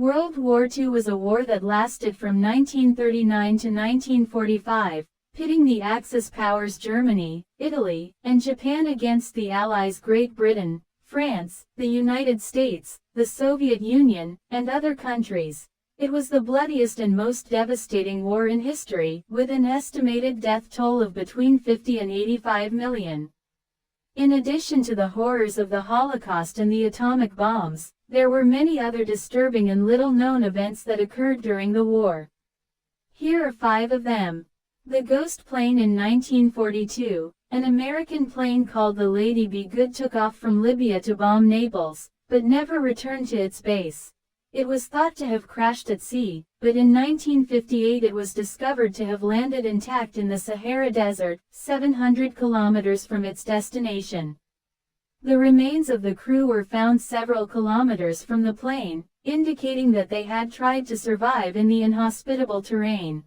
World War II was a war that lasted from 1939 to 1945, pitting the Axis powers Germany, Italy, and Japan against the Allies Great Britain, France, the United States, the Soviet Union, and other countries. It was the bloodiest and most devastating war in history, with an estimated death toll of between 50 and 85 million. In addition to the horrors of the Holocaust and the atomic bombs, there were many other disturbing and little-known events that occurred during the war. Here are 5 of them. The Ghost plane in 1942, an American plane called the Lady Be Good took off from Libya to bomb Naples, but never returned to its base. It was thought to have crashed at sea, but in 1958 it was discovered to have landed intact in the Sahara Desert, 700 kilometers from its destination. The remains of the crew were found several kilometers from the plane, indicating that they had tried to survive in the inhospitable terrain.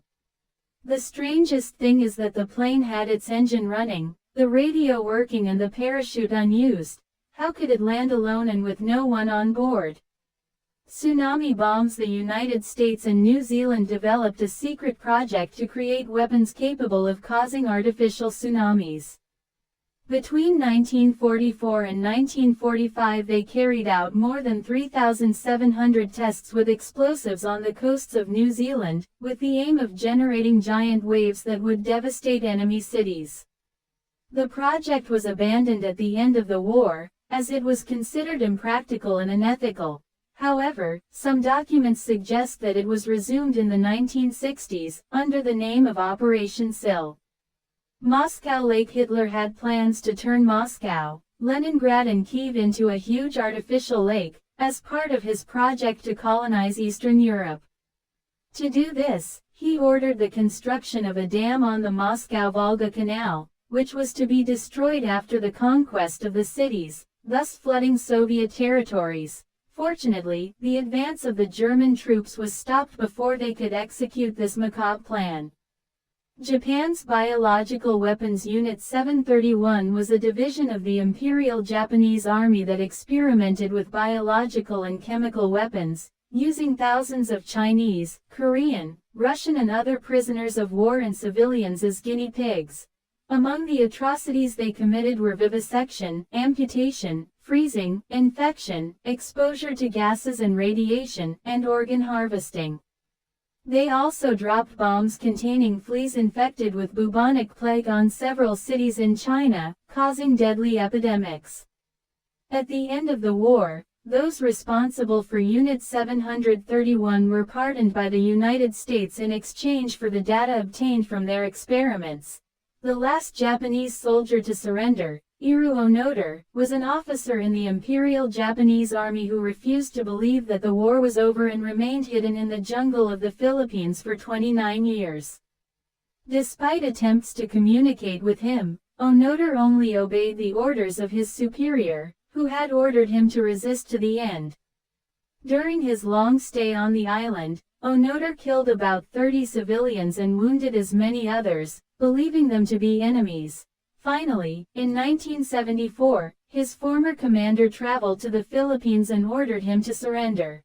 The strangest thing is that the plane had its engine running, the radio working and the parachute unused. How could it land alone and with no one on board? Tsunami bombs. The United States and New Zealand developed a secret project to create weapons capable of causing artificial tsunamis. Between 1944 and 1945 they carried out more than 3,700 tests with explosives on the coasts of New Zealand, with the aim of generating giant waves that would devastate enemy cities. The project was abandoned at the end of the war, as it was considered impractical and unethical. However, some documents suggest that it was resumed in the 1960s, under the name of Operation Sil. Moscow Lake. Hitler had plans to turn Moscow, Leningrad and Kiev into a huge artificial lake, as part of his project to colonize Eastern Europe. To do this, he ordered the construction of a dam on the Moscow-Volga Canal, which was to be destroyed after the conquest of the cities, thus flooding Soviet territories. Fortunately, the advance of the German troops was stopped before they could execute this macabre plan. Japan's Biological Weapons Unit 731 was a division of the Imperial Japanese Army that experimented with biological and chemical weapons, using thousands of Chinese, Korean, Russian and other prisoners of war and civilians as guinea pigs. Among the atrocities they committed were vivisection, amputation, freezing, infection, exposure to gases and radiation, and organ harvesting. They also dropped bombs containing fleas infected with bubonic plague on several cities in China, causing deadly epidemics. At the end of the war, those responsible for Unit 731 were pardoned by the United States in exchange for the data obtained from their experiments. The last Japanese soldier to surrender, Iru Onoda, was an officer in the Imperial Japanese Army who refused to believe that the war was over and remained hidden in the jungle of the Philippines for 29 years. Despite attempts to communicate with him, Onoda only obeyed the orders of his superior, who had ordered him to resist to the end. During his long stay on the island, Onoda killed about 30 civilians and wounded as many others, believing them to be enemies. Finally, in 1974, his former commander traveled to the Philippines and ordered him to surrender.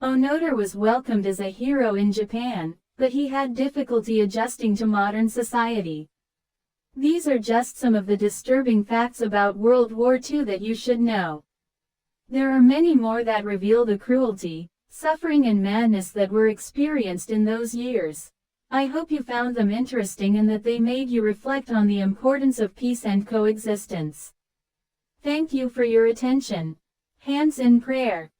Onoda was welcomed as a hero in Japan, but he had difficulty adjusting to modern society. These are just some of the disturbing facts about World War II that you should know. There are many more that reveal the cruelty, suffering and madness that were experienced in those years. I hope you found them interesting and that they made you reflect on the importance of peace and coexistence. Thank you for your attention. Hands in prayer.